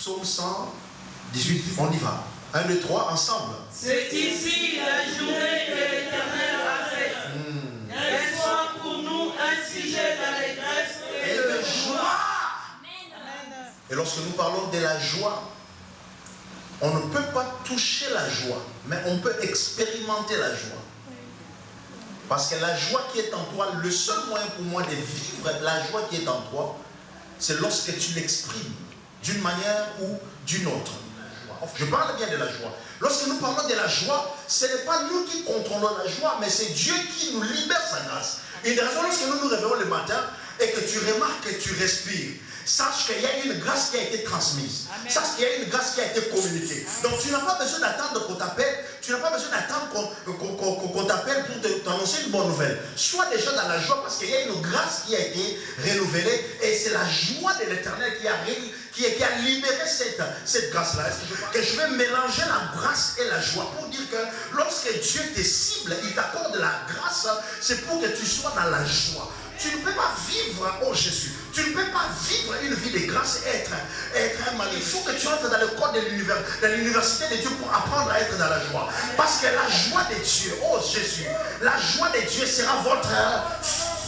Psaume 118, on y va. 1, 2, 3, ensemble. C'est ici la journée que l'Éternel a faite. Elle soit pour nous un sujet d'allégresse et de joie. Et lorsque nous parlons de la joie, on ne peut pas toucher la joie, mais on peut expérimenter la joie. Parce que la joie qui est en toi, le seul moyen pour moi de vivre la joie qui est en toi, c'est lorsque tu l'exprimes d'une manière ou d'une autre. Je parle bien de la joie. Lorsque nous parlons de la joie, ce n'est pas nous qui contrôlons la joie, mais c'est Dieu qui nous libère sa grâce. Une des raisons, lorsque nous nous réveillons le matin et que tu remarques que tu respires, sache qu'il y a une grâce qui a été transmise. Amen. Sache qu'il y a une grâce qui a été communiquée. Donc tu n'as pas besoin d'attendre qu'on t'appelle. Tu n'as pas besoin d'attendre qu'on t'appelle pour t'annoncer une bonne nouvelle. Sois déjà dans la joie parce qu'il y a une grâce qui a été renouvelée. Et c'est la joie de l'Éternel qui a libéré cette grâce-là. Que je vais mélanger la grâce et la joie pour dire que lorsque Dieu te cible, il t'accorde la grâce, c'est pour que tu sois dans la joie. Tu ne peux pas vivre, oh Jésus, tu ne peux pas vivre une vie de grâce et être un malin. Il faut que tu entres dans le code de l'université de Dieu pour apprendre à être dans la joie. Parce que la joie de Dieu, oh Jésus, la joie de Dieu sera votre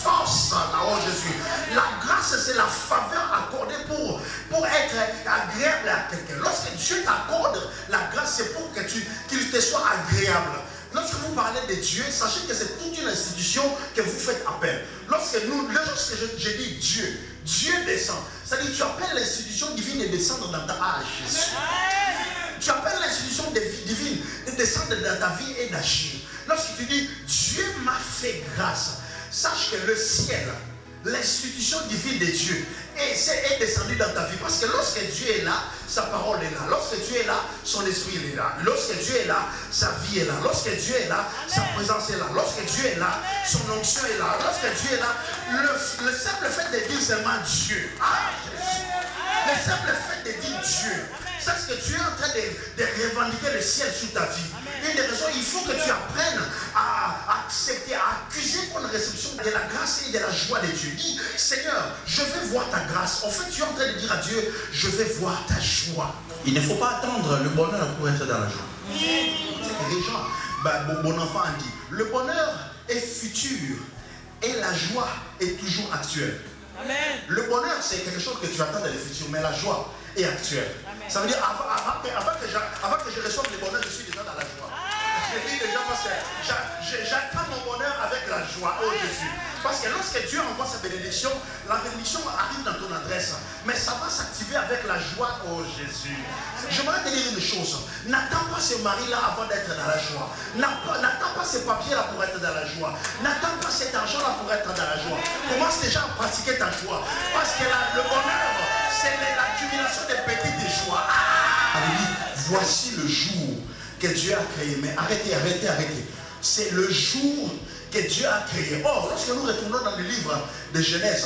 force, oh Jésus. La grâce, c'est la faveur accordée pour être agréable à quelqu'un. Lorsque Dieu t'accorde la grâce, c'est pour que qu'il te soit agréable. Lorsque vous parlez de Dieu, sachez que c'est toute une institution que vous faites appel. Lorsque je dis Dieu, Dieu descend. C'est-à-dire que tu appelles l'institution divine de descendre dans ta Jésus. Tu appelles l'institution divine de descendre dans ta vie et d'agir. Lorsque tu dis Dieu m'a fait grâce, sache que le ciel, l'institution divine de Dieu est descendue dans ta vie. Parce que lorsque Dieu est là, sa parole est là. Lorsque Dieu est là, son esprit est là. Lorsque Dieu est là, sa vie est là. Lorsque Dieu est là, sa présence est là. Lorsque Dieu est là, son onction est là. Lorsque Dieu est là, le simple fait de dire seulement Dieu. Ah, Jésus. Le simple fait de dire Dieu. C'est ce que tu es en train de revendiquer le ciel sur ta vie. Une des raisons, il faut que tu apprennes à accepter, à accuser ton réception de la grâce et de la joie de Dieu. Dis, Seigneur, je veux voir ta grâce. En fait, tu es en train de dire à Dieu, je veux voir ta joie. Il ne faut pas attendre le bonheur pour être dans la joie. Les gens, mon enfant a dit, le bonheur est futur et la joie est toujours actuelle. Amen. Le bonheur, c'est quelque chose que tu attends dans le futur, mais la joie est actuelle. Amen. Ça veut dire, avant que je reçoive le bonheur, je suis déjà dans la joie. Je dis déjà parce que j'attends mon bonheur avec la joie, oh Jésus. Parce que lorsque Dieu envoie sa bénédiction, la bénédiction arrive dans ton adresse. Mais ça va s'activer avec la joie, oh Jésus. J'aimerais te dire une chose. N'attends pas ce mari-là avant d'être dans la joie. N'attends pas ce papier-là pour être dans la joie. N'attends pas cet argent-là pour être dans la joie. Commence déjà à pratiquer ta joie. Parce que le bonheur, c'est l'accumulation des petites joies. Voici le jour que Dieu a créé. Mais arrêtez. C'est le jour que Dieu a créé. Or, lorsque nous retournons dans le livre de Genèse,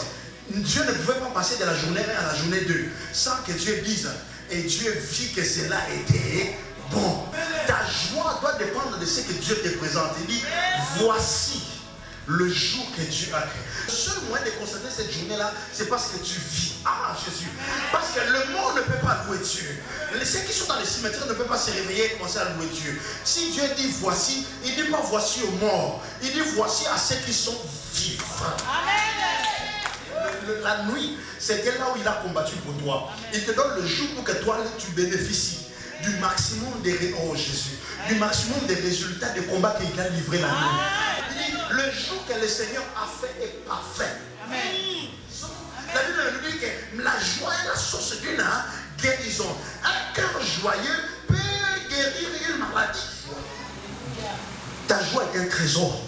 Dieu ne pouvait pas passer de la journée 1 à la journée 2 sans que Dieu dise, et Dieu vit que cela était bon. Ta joie doit dépendre de ce que Dieu te présente. Il dit, voici le jour que Dieu a créé. Le seul moyen de constater cette journée-là, c'est parce que tu vis. Ah, Jésus. Parce que le monde ne peut pas louer Dieu. Ceux qui sont dans les cimetières ne peuvent pas se réveiller et commencer à louer Dieu. Si Dieu dit voici, il ne dit pas voici aux morts. Il dit voici à ceux qui sont vifs. Amen. La nuit, c'était là où il a combattu pour toi. Il te donne le jour pour que toi, tu bénéficies du maximum des du maximum des résultats des combats qu'il a livrés la nuit. Le jour que le Seigneur a fait est parfait. Amen. La Bible nous dit que la joie est la source d'une guérison. Un cœur joyeux peut guérir une maladie. Ta joie est un trésor.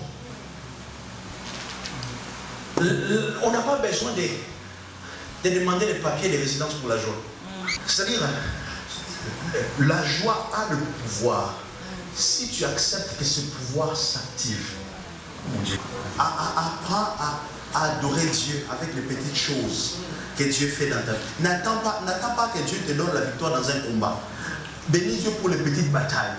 On n'a pas besoin de demander les papiers de résidence pour la joie. C'est-à-dire, la joie a le pouvoir. Si tu acceptes que ce pouvoir s'active, apprends à adorer Dieu avec les petites choses que Dieu fait dans ta vie. N'attends pas que Dieu te donne la victoire dans un combat. Bénis Dieu pour les petites batailles.